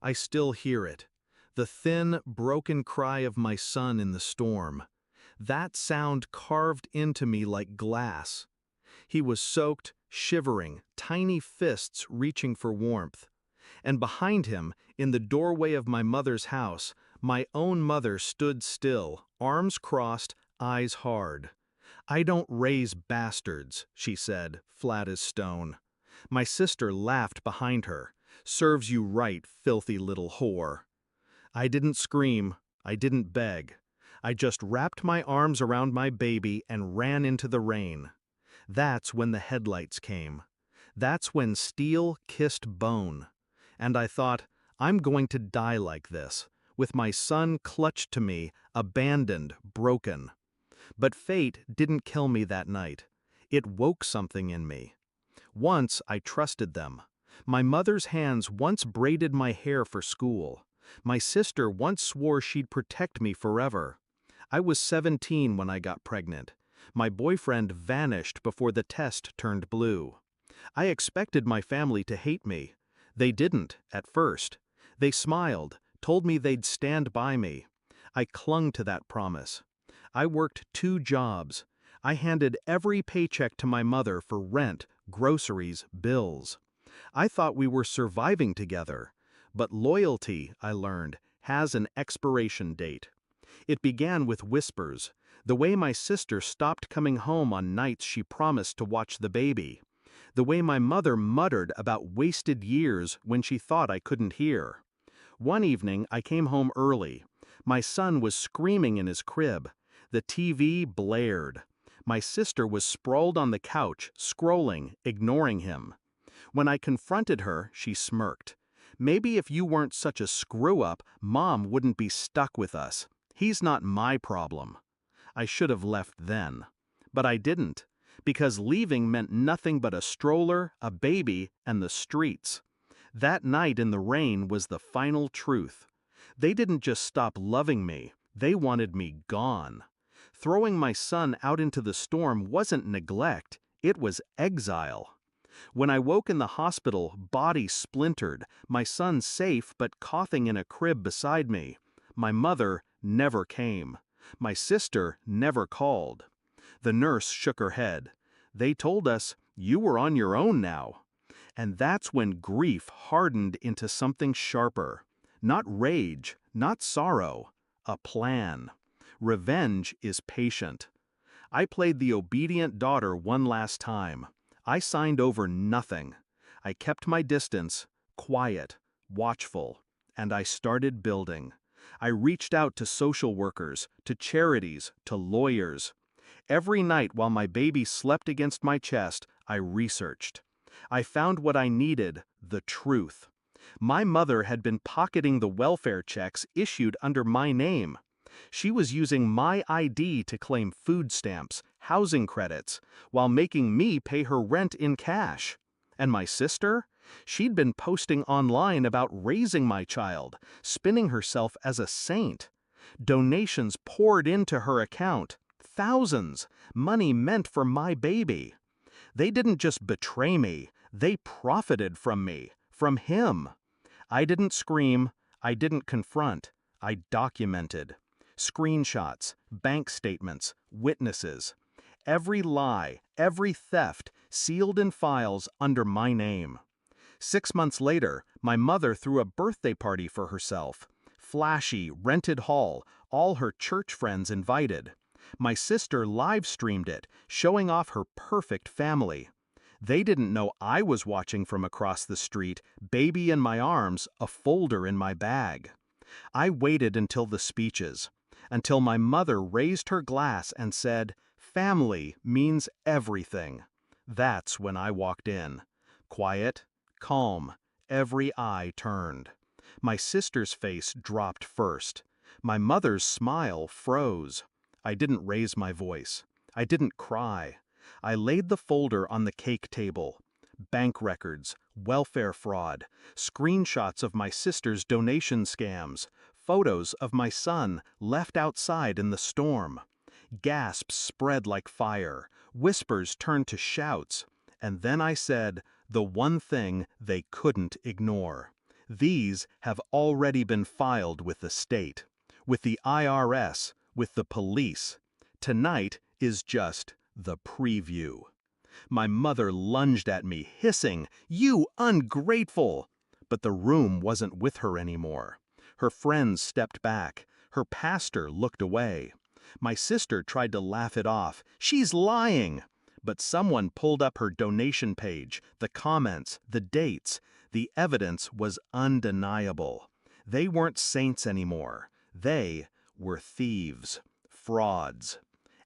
I still hear it. The thin, broken cry of my son in the storm. That sound carved into me like glass. He was soaked, shivering, tiny fists reaching for warmth. And behind him, in the doorway of my mother's house, my own mother stood still, arms crossed, eyes hard. "I don't raise bastards," she said, flat as stone. My sister laughed behind her. "Serves you right, filthy little whore." I didn't scream, I didn't beg. I just wrapped my arms around my baby and ran into the rain. That's when the headlights came. That's when steel kissed bone. And I thought, I'm going to die like this, with my son clutched to me, abandoned, broken. But fate didn't kill me that night. It woke something in me. Once I trusted them. My mother's hands once braided my hair for school. My sister once swore she'd protect me forever. I was 17 when I got pregnant. My boyfriend vanished before the test turned blue. I expected my family to hate me. They didn't, at first. They smiled, told me they'd stand by me. I clung to that promise. I worked 2 jobs. I handed every paycheck to my mother for rent, groceries, bills. I thought we were surviving together. But loyalty, I learned, has an expiration date. It began with whispers, the way my sister stopped coming home on nights she promised to watch the baby. The way my mother muttered about wasted years when she thought I couldn't hear. One evening, I came home early. My son was screaming in his crib. The TV blared. My sister was sprawled on the couch, scrolling, ignoring him. When I confronted her, she smirked. "Maybe if you weren't such a screw-up, Mom wouldn't be stuck with us. He's not my problem." I should have left then. But I didn't, because leaving meant nothing but a stroller, a baby, and the streets. That night in the rain was the final truth. They didn't just stop loving me, they wanted me gone. Throwing my son out into the storm wasn't neglect, it was exile. When I woke in the hospital, body splintered, my son safe but coughing in a crib beside me. My mother never came. My sister never called. The nurse shook her head. "They told us, you were on your own now." And that's when grief hardened into something sharper. Not rage, not sorrow, a plan. Revenge is patient. I played the obedient daughter one last time. I signed over nothing. I kept my distance, quiet, watchful, and I started building. I reached out to social workers, to charities, to lawyers. Every night while my baby slept against my chest, I researched. I found what I needed, the truth. My mother had been pocketing the welfare checks issued under my name. She was using my ID to claim food stamps, housing credits, while making me pay her rent in cash. And my sister? She'd been posting online about raising my child, spinning herself as a saint. Donations poured into her account, thousands, money meant for my baby. They didn't just betray me, they profited from me, from him. I didn't scream, I didn't confront, I documented. Screenshots, bank statements, witnesses. Every lie, every theft, sealed in files under my name. 6 months later, my mother threw a birthday party for herself. Flashy, rented hall, all her church friends invited. My sister live-streamed it, showing off her perfect family. They didn't know I was watching from across the street, baby in my arms, a folder in my bag. I waited until the speeches, until my mother raised her glass and said, "Family means everything." That's when I walked in. Quiet, calm, every eye turned. My sister's face dropped first. My mother's smile froze. I didn't raise my voice. I didn't cry. I laid the folder on the cake table. Bank records, welfare fraud, screenshots of my sister's donation scams, photos of my son left outside in the storm. Gasps spread like fire, whispers turned to shouts, and then I said the one thing they couldn't ignore. These have already been filed with the state, with the IRS, with the police. Tonight is just the preview. My mother lunged at me, hissing, "You ungrateful!" But the room wasn't with her anymore. Her friends stepped back. Her pastor looked away. My sister tried to laugh it off. "She's lying!" But someone pulled up her donation page, the comments, the dates. The evidence was undeniable. They weren't saints anymore. They were thieves, frauds.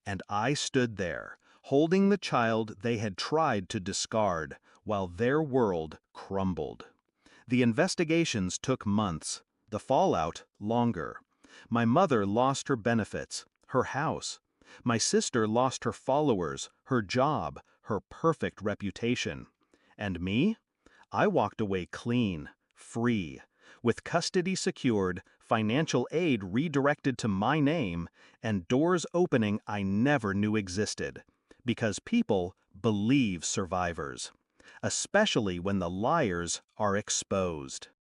And I stood there, holding the child they had tried to discard, while their world crumbled. The investigations took months, the fallout longer. My mother lost her benefits, her house. My sister lost her followers, her job, her perfect reputation. And me? I walked away clean, free, with custody secured, financial aid redirected to my name, and doors opening I never knew existed. Because people believe survivors, especially when the liars are exposed.